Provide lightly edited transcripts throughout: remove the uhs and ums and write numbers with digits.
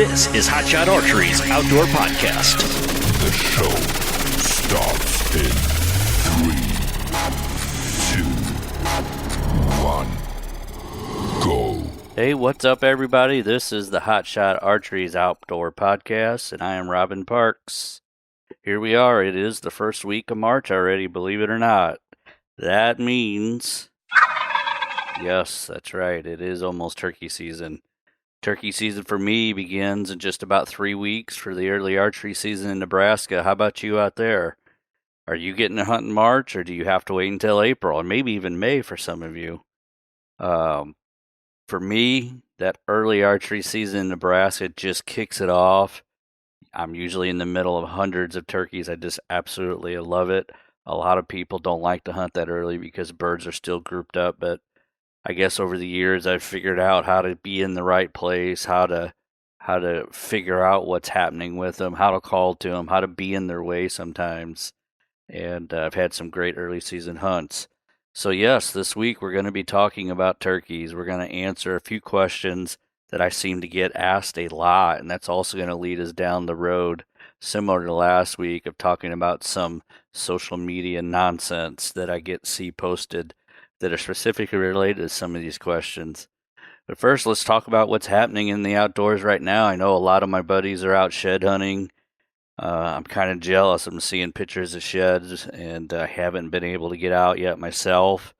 This is Hotshot Archery's Outdoor Podcast. The show starts in 3, 2, 1, go. Hey, what's up, everybody? This is the Hotshot Archery's Outdoor Podcast, and I am Robin Parks. Here we are. It is the first week of March already, believe it or not. That means, yes, that's right, it is almost turkey season. Turkey season for me begins in just about 3 weeks for the early archery season in Nebraska. How about you out there? Are you getting to hunt in March, or do you have to wait until April, or maybe even May for some of you? For me, that early archery season in Nebraska just kicks it off. I'm usually in the middle of hundreds of turkeys. I just absolutely love it. A lot of people don't like to hunt that early because birds are still grouped up, but I guess over the years I've figured out how to be in the right place, how to figure out what's happening with them, how to call to them, how to be in their way sometimes. And I've had some great early season hunts. So yes, this week we're going to be talking about turkeys. We're going to answer a few questions that I seem to get asked a lot, and that's also going to lead us down the road, similar to last week, of talking about some social media nonsense that I see posted that are specifically related to some of these questions. But first, let's talk about what's happening in the outdoors right now. I know a lot of my buddies are out shed hunting. I'm kind of jealous. I'm seeing pictures of sheds, and I haven't been able to get out yet myself.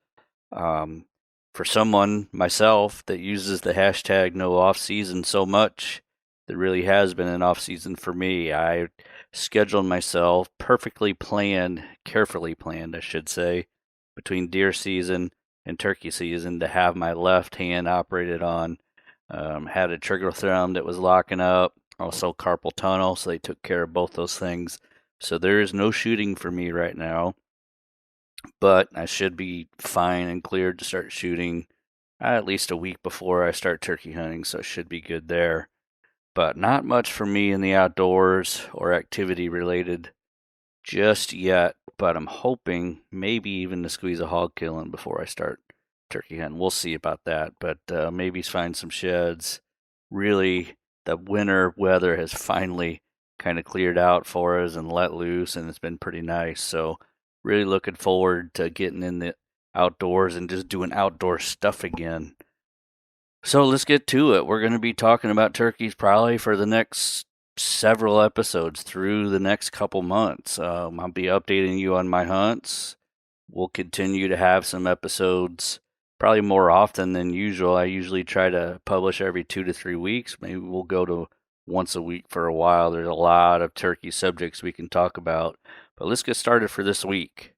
For someone, myself, that uses the hashtag no off season so much, there really has been an off season for me. I scheduled myself carefully planned, I should say, between deer season and turkey season to have my left hand operated on. Had a trigger thumb that was locking up, also carpal tunnel, so they took care of both those things. So there is no shooting for me right now, but I should be fine and cleared to start shooting at least a week before I start turkey hunting, so it should be good there. But not much for me in the outdoors or activity related just yet, but I'm hoping maybe even to squeeze a hog killing before I start turkey hunting. We'll see about that, but maybe find some sheds. Really, the winter weather has finally kind of cleared out for us and let loose, and it's been pretty nice. So really looking forward to getting in the outdoors and just doing outdoor stuff again. So let's get to it. We're going to be talking about turkeys probably for the next several episodes through the next couple months. I'll be updating you on my hunts. We'll continue to have some episodes probably more often than usual. I usually try to publish every 2 to 3 weeks. Maybe we'll go to once a week for a while. There's a lot of turkey subjects we can talk about, but let's get started for this week.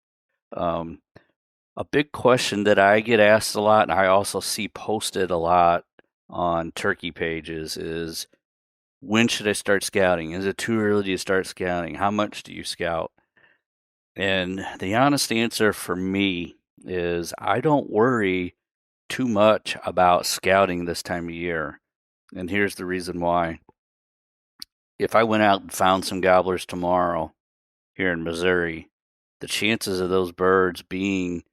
A big question that I get asked a lot, and I also see posted a lot on turkey pages, is when should I start scouting? Is it too early to start scouting? How much do you scout? And the honest answer for me is I don't worry too much about scouting this time of year. And here's the reason why. If I went out and found some gobblers tomorrow here in Missouri, the chances of those birds being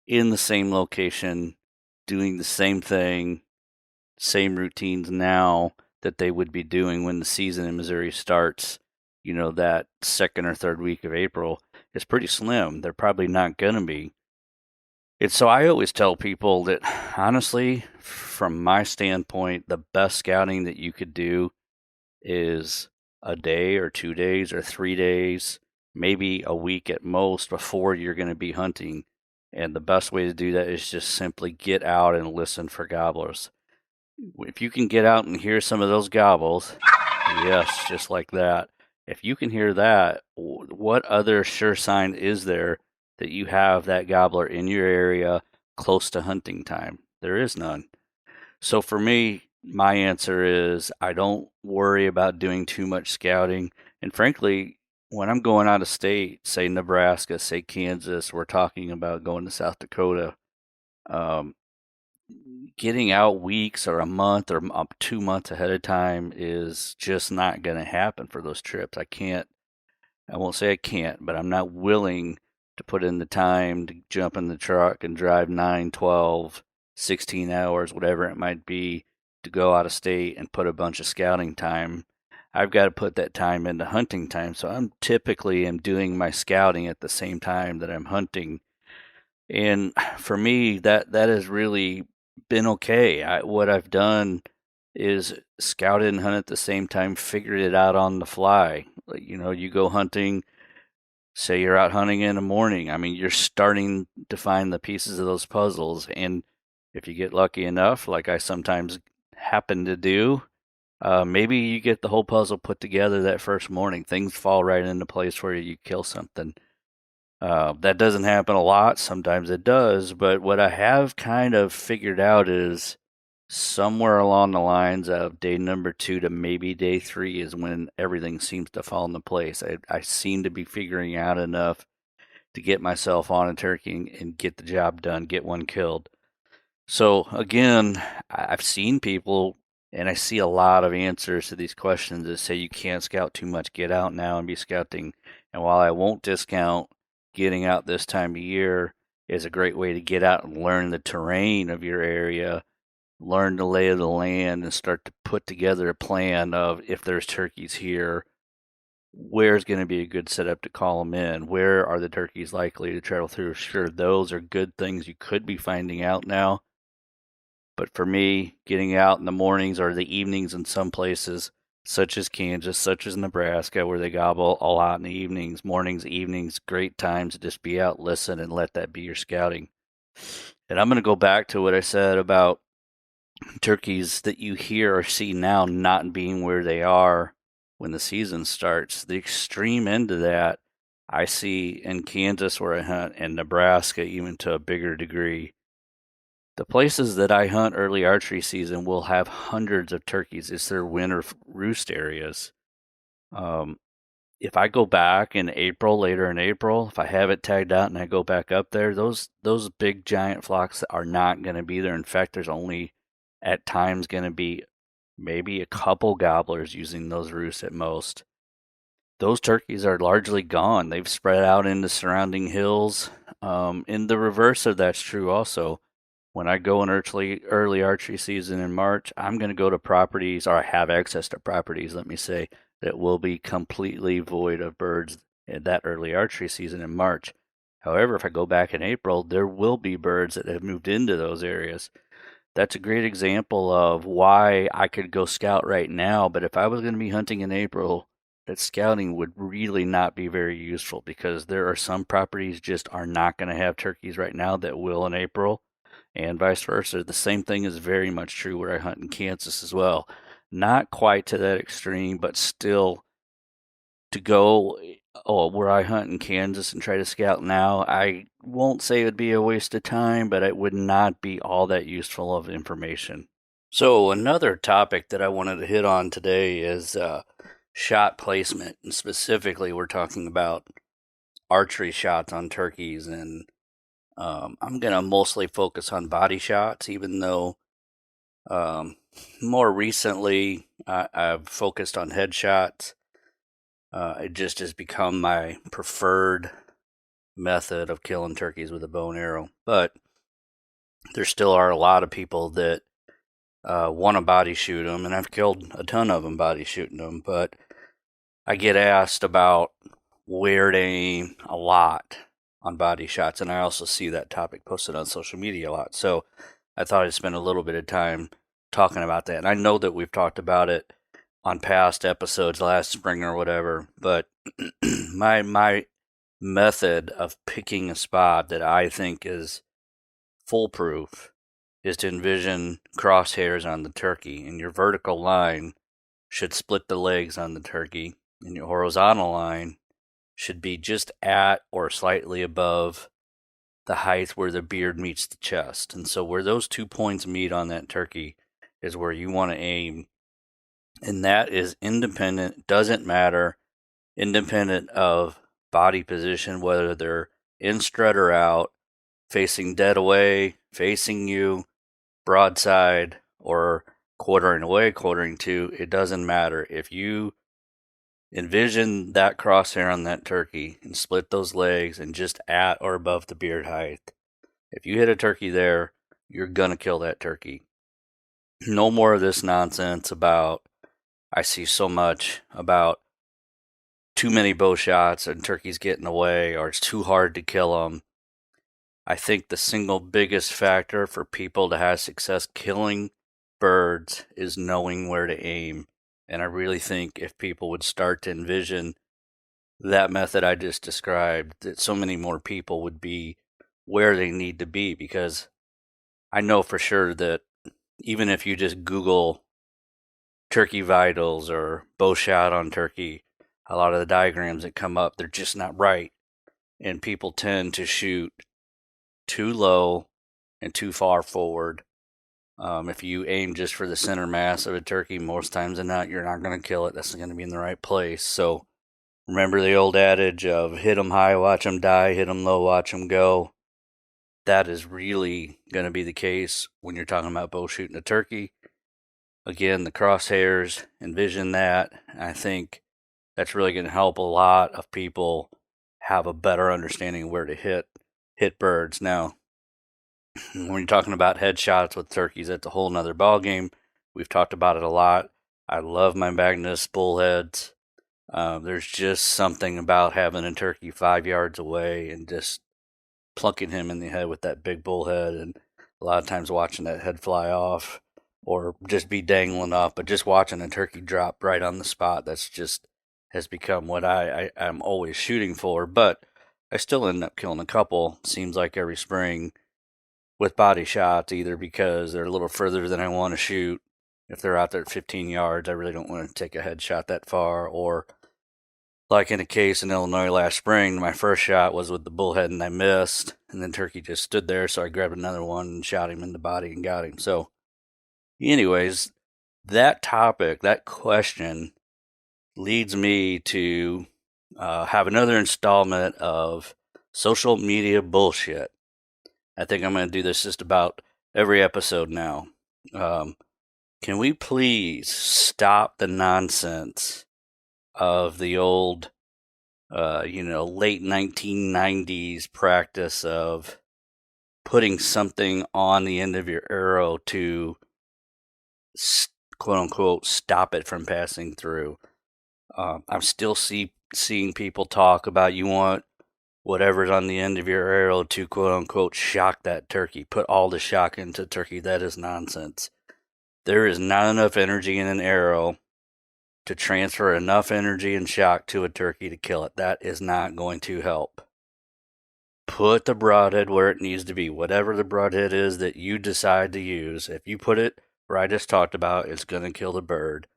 in the same location, doing the same thing, same routines now that they would be doing when the season in Missouri starts, that second or third week of April, is pretty slim. They're probably not going to be. And so I always tell people that, honestly, from my standpoint, the best scouting that you could do is a day or 2 days or 3 days, maybe a week at most before you're going to be hunting. And the best way to do that is just simply get out and listen for gobblers. If you can get out and hear some of those gobbles, yes, just like that. If you can hear that, what other sure sign is there that you have that gobbler in your area close to hunting time? There is none. So for me, my answer is I don't worry about doing too much scouting. And frankly, when I'm going out of state, say Nebraska, say Kansas, we're talking about going to South Dakota, getting out weeks or a month or 2 months ahead of time is just not going to happen for those trips. I won't say I can't, but I'm not willing to put in the time to jump in the truck and drive 9, 12, 16 hours, whatever it might be, to go out of state and put a bunch of scouting time, I've got to put that time into hunting time. So I'm typically am doing my scouting at the same time that I'm hunting. And for me, that has really been okay. What I've done is scouted and hunted at the same time, figured it out on the fly. Like, you go hunting, say you're out hunting in the morning. I mean, you're starting to find the pieces of those puzzles. And if you get lucky enough, like I sometimes happen to do, maybe you get the whole puzzle put together that first morning. Things fall right into place where you kill something. That doesn't happen a lot. Sometimes it does. But what I have kind of figured out is somewhere along the lines of day number 2 to maybe day 3 is when everything seems to fall into place. I seem to be figuring out enough to get myself on a turkey and get the job done, get one killed. So again, I've seen people, and I see a lot of answers to these questions that say you can't scout too much, get out now and be scouting. And while I won't discount getting out this time of year is a great way to get out and learn the terrain of your area, learn the lay of the land, and start to put together a plan of if there's turkeys here, where's going to be a good setup to call them in, where are the turkeys likely to travel through. Sure, those are good things you could be finding out now. But for me, getting out in the mornings or the evenings in some places, such as Kansas, such as Nebraska, where they gobble a lot in the evenings, mornings, evenings, great times to just be out, listen, and let that be your scouting. And I'm going to go back to what I said about turkeys that you hear or see now not being where they are when the season starts. The extreme end of that I see in Kansas where I hunt, and Nebraska even to a bigger degree. The places that I hunt early archery season will have hundreds of turkeys. It's their winter roost areas. If I go back in April, later in April, if I have it tagged out and I go back up there, those big giant flocks are not going to be there. In fact, there's only at times going to be maybe a couple gobblers using those roosts at most. Those turkeys are largely gone. They've spread out into surrounding hills. And the reverse of that's true also. When I go in early archery season in March, I'm going to go to properties, or I have access to properties, let me say, that will be completely void of birds in that early archery season in March. However, if I go back in April, there will be birds that have moved into those areas. That's a great example of why I could go scout right now, but if I was going to be hunting in April, that scouting would really not be very useful because there are some properties just are not going to have turkeys right now that will in April. And vice versa. The same thing is very much true where I hunt in Kansas as well. Not quite to that extreme, but still to go where I hunt in Kansas and try to scout now, I won't say it would be a waste of time, but it would not be all that useful of information. So another topic that I wanted to hit on today is shot placement. And specifically, we're talking about archery shots on turkeys, and I'm going to mostly focus on body shots, even though more recently I've focused on headshots. It just has become my preferred method of killing turkeys with a bow and arrow. But there still are a lot of people that want to body shoot them, and I've killed a ton of them body shooting them. But I get asked about where to aim a lot on body shots, and I also see that topic posted on social media a lot. So I thought I'd spend a little bit of time talking about that. And I know that we've talked about it on past episodes last spring or whatever, but my method of picking a spot that I think is foolproof is to envision crosshairs on the turkey, and your vertical line should split the legs on the turkey, and your horizontal line should be just at or slightly above the height where the beard meets the chest. And so where those 2 points meet on that turkey is where you want to aim. And that is independent, doesn't matter, independent of body position, whether they're in strut or out, facing dead away, facing you, broadside, or quartering away, quartering to. It doesn't matter. If you envision that crosshair on that turkey and split those legs and just at or above the beard height, if you hit a turkey there, you're going to kill that turkey. No more of this nonsense about, I see so much about too many bow shots and turkeys getting away, or it's too hard to kill them. I think the single biggest factor for people to have success killing birds is knowing where to aim. And I really think if people would start to envision that method I just described, that so many more people would be where they need to be, because I know for sure that even if you just Google turkey vitals or bow shot on turkey, a lot of the diagrams that come up, they're just not right. And people tend to shoot too low and too far forward. If you aim just for the center mass of a turkey, most times than not, you're not going to kill it. That's going to be in the right place. So remember the old adage of hit 'em high, watch 'em die, hit 'em low, watch 'em go. That is really going to be the case when you're talking about bow shooting a turkey. Again, the crosshairs, envision that. I think that's really going to help a lot of people have a better understanding of where to hit birds. Now, when you're talking about headshots with turkeys, that's a whole nother ballgame. We've talked about it a lot. I love my Magnus bullheads. There's just something about having a turkey 5 yards away and just plunking him in the head with that big bullhead, and a lot of times watching that head fly off or just be dangling off, but just watching a turkey drop right on the spot, that's just has become what I'm always shooting for. But I still end up killing a couple, seems like every spring, with body shots, either because they're a little further than I want to shoot. If they're out there at 15 yards, I really don't want to take a headshot that far. Or like in a case in Illinois last spring, my first shot was with the bullhead and I missed, and then turkey just stood there, so I grabbed another one and shot him in the body and got him. So anyways, that topic, that question leads me to have another installment of social media bullshit. I think I'm going to do this just about every episode now. Can we please stop the nonsense of the old, late 1990s practice of putting something on the end of your arrow to, quote unquote, stop it from passing through? I'm still seeing people talk about you want whatever's on the end of your arrow to, quote unquote, shock that turkey, put all the shock into turkey. That is nonsense. There is not enough energy in an arrow to transfer enough energy and shock to a turkey to kill it. That is not going to help. Put the broadhead where it needs to be, whatever the broadhead is that you decide to use. If you put it where I just talked about, it's going to kill the bird.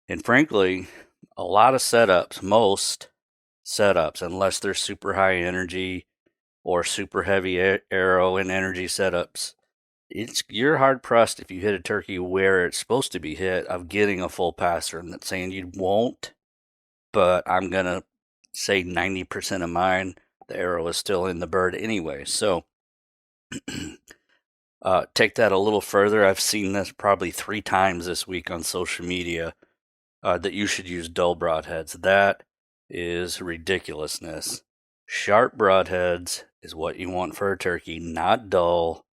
And frankly, a lot of setups, most setups, unless they're super high energy or super heavy arrow and energy setups, you're hard pressed if you hit a turkey where it's supposed to be hit of getting a full passer. I'm not saying you won't, but I'm gonna say 90% of mine, the arrow is still in the bird anyway. So take that a little further. I've seen this probably 3 times this week on social media, that you should use dull broadheads. That is ridiculousness. Sharp broadheads is what you want for a turkey, not dull.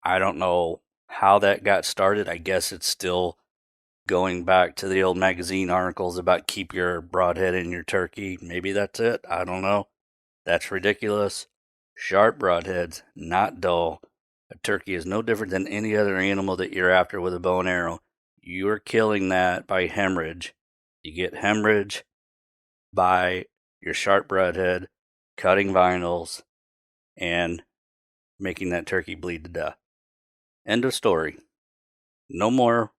I don't know how that got started. I guess it's still going back to the old magazine articles about keep your broadhead in your turkey. Maybe that's it. I don't know. That's ridiculous. Sharp broadheads, not dull. A turkey is no different than any other animal that you're after with a bow and arrow. You are killing that by hemorrhage. You get hemorrhage by your sharp broadhead, cutting vinyls, and making that turkey bleed to death. End of story. No more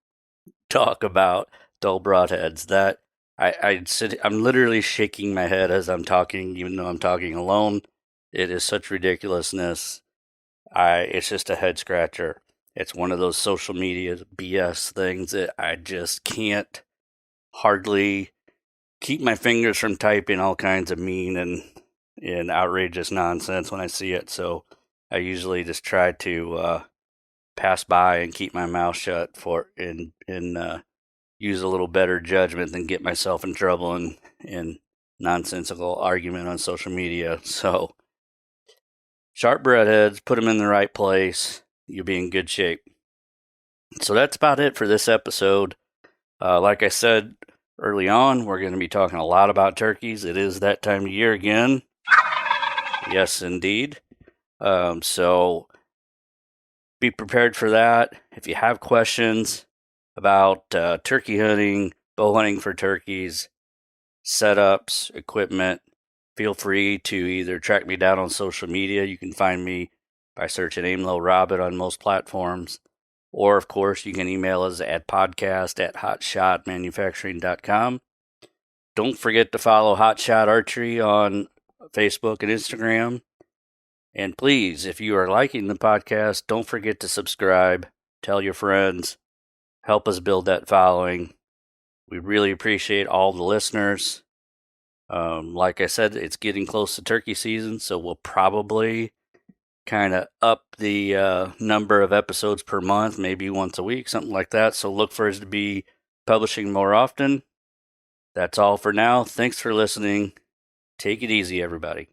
talk about dull broadheads. That I'm literally shaking my head as I'm talking, even though I'm talking alone. It is such ridiculousness. It's just a head scratcher. It's one of those social media BS things that I just can't hardly keep my fingers from typing all kinds of mean and outrageous nonsense when I see it. So I usually just try to pass by and keep my mouth shut and use a little better judgment than get myself in trouble in nonsensical argument on social media. So sharp broadheads, put them in the right place. You'll be in good shape. So that's about it for this episode. Like I said early on, we're going to be talking a lot about turkeys. It is that time of year again. Yes, indeed. So be prepared for that. If you have questions about turkey hunting, bow hunting for turkeys, setups, equipment, feel free to either track me down on social media. You can find me by searching Aimlow Robert on most platforms. Or, of course, you can email us at podcast@hotshotmanufacturing.com. Don't forget to follow Hot Shot Archery on Facebook and Instagram. And please, if you are liking the podcast, don't forget to subscribe, tell your friends, help us build that following. We really appreciate all the listeners. Like I said, it's getting close to turkey season, so we'll probably kind of up the number of episodes per month, maybe once a week, something like that. So look for us to be publishing more often. That's all for now. Thanks for listening. Take it easy, everybody.